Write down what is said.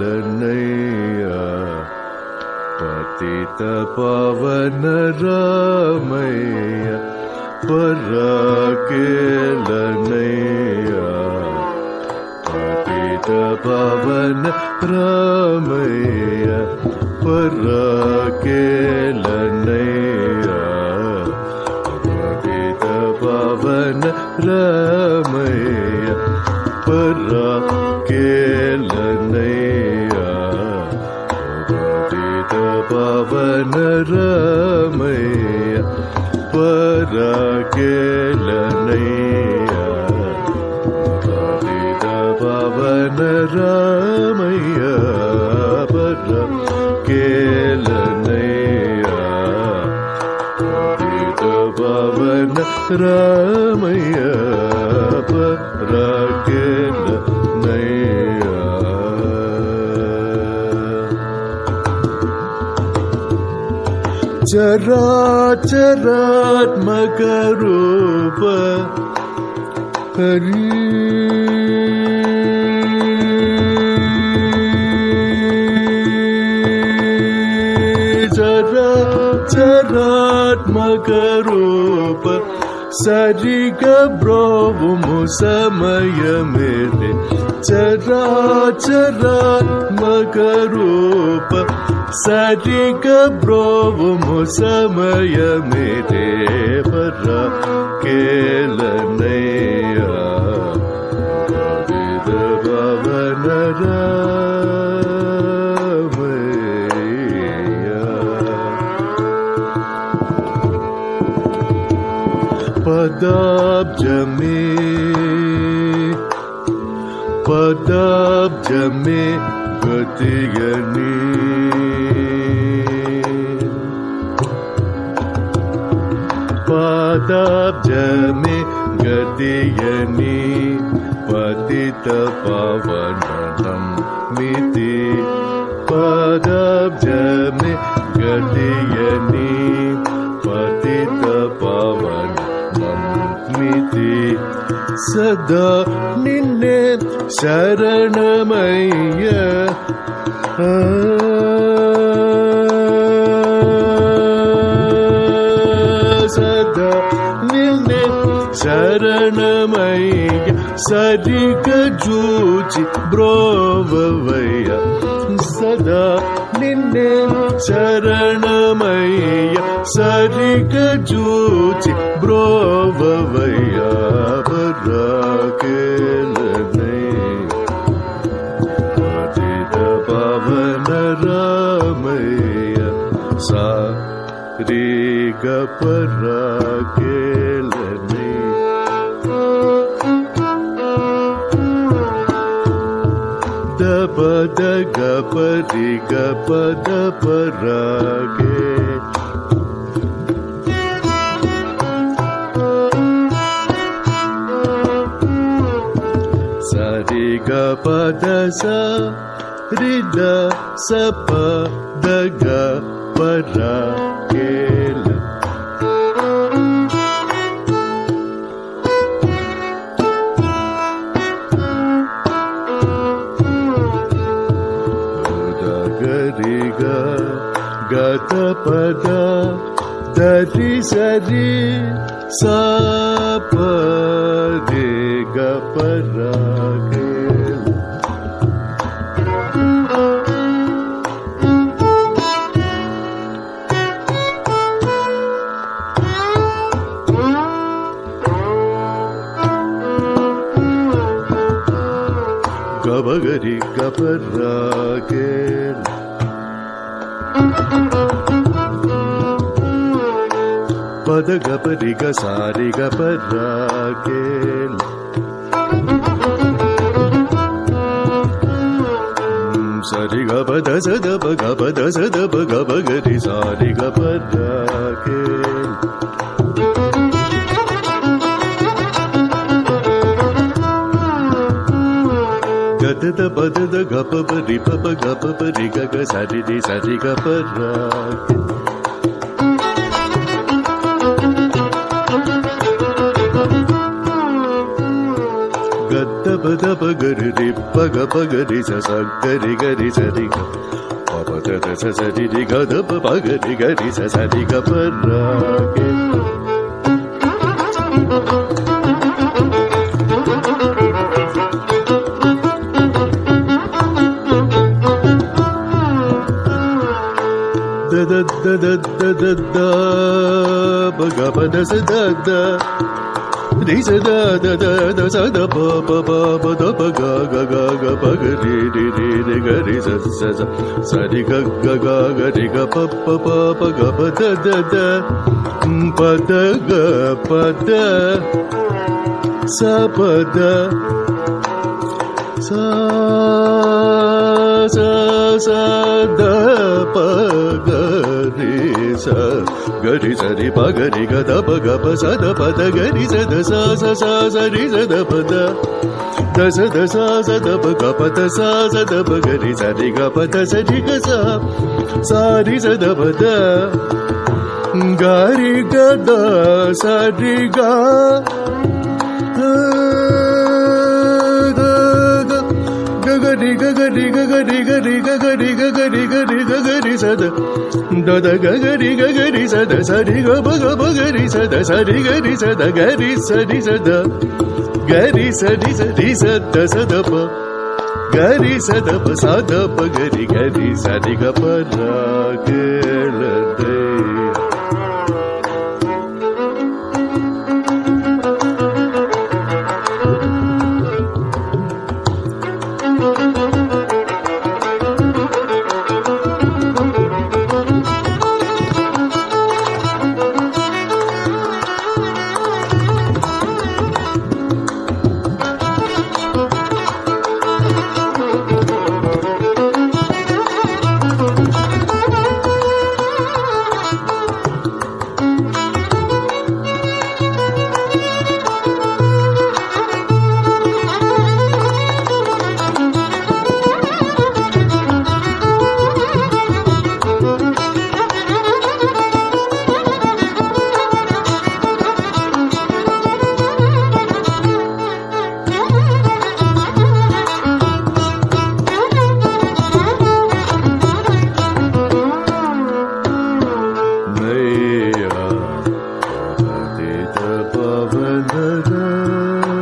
పరాకేలనయ్యా పతిత పవన రామయ్య పరాకేలనయ్యా పతిత పవన రామయ్య పరాకేలనయ్యా పతిత పవన రామయ్య పరాకేలనయ్యా పతిత పవన రామయ్య పరాకేలనయ్యా పతిత పవన రామయ్య పరాకేలనయ్యా పతిత పవన రామయ్య పరాకేలనయ్యా చరాచరాత్మక రూప హరి చరాచరాత్మక రూప సరిగ బ్రోవుము సమయమేదే చరాచరాత్మక రూప సరిగ బ్రోవుము సమయమేదే పరాకేలనయ్యా పతిత పవన రామయ్య పదాబ్జమే గతియని పదాబ్జమే గతియని పతిత పవనం మితి పదాబ్జమే గతియని పతిత పవనం మితి సదా నిన్నే శరణమయ్య సదా నిన్నే శరణమయ్య సరిగ జూచి బ్రోవవయ్య సదా నిన్నే శరణమయ్య సరిగ జూచి బ్రోవవయ్య పరాకేలనయ్యా పతిత పవన రామయ్య సారిగ పరాకేలనయ్యా దపద గపరిగ పద పరాకే సరిగ పద సరిద సపద గ పరాకేల గరిగ గత పద దరి సరి సపరి గ పరాకేల గబగరి గ పరాకేల పద గపరి గ సారి గ పర్రాకే సరి గ పద సద ప గ పద సద ప గ ప గరి సారి గ పర్రాకే గద పద గ ప పరి ప ప గ ప పరి గ గ సరి రి సరి గ పర్రాకే గద్ద పద పగరి రి పగ పగరి స గరి గరి సరి గ ప ద స సరి రి గ ద ప పగరి గరి స సరి గ పర్రాకే ద ద ద ద ద ద ద ప గ ప ద స ద ద రి స ద ద ద ద స ద ప ప ప ప ద ప గ గ గ గ ప గ రి రి రి రి గ రి స స స స రి గ గ గ గ రి గ ప ప ప ప గ ప ద ద ద ప ద గ ప ద స ప ద స స స ద ప గ రి స గ రి స రి ప గ రి గ ద ప గ ప స ద ప ద గ రి స ద స స స స రి స ద ప ద ద స ద స స ద ప గ ప ద స స ద ప గ రి స రి గ ప ద స రి గ స స రి స ద ప ద గ రి గ ద స రి గ గరి గరి గరి గరి గరి గరి గరి గరి సద దద గరి గరి సద సరి గ బ గ బ గరి సద సరి గరి సద గరి సరి సద గరి సరి సరి సద సద ప గరి సద ప సద ప గరి గరి సరి గ ప ర గ ల దే పవన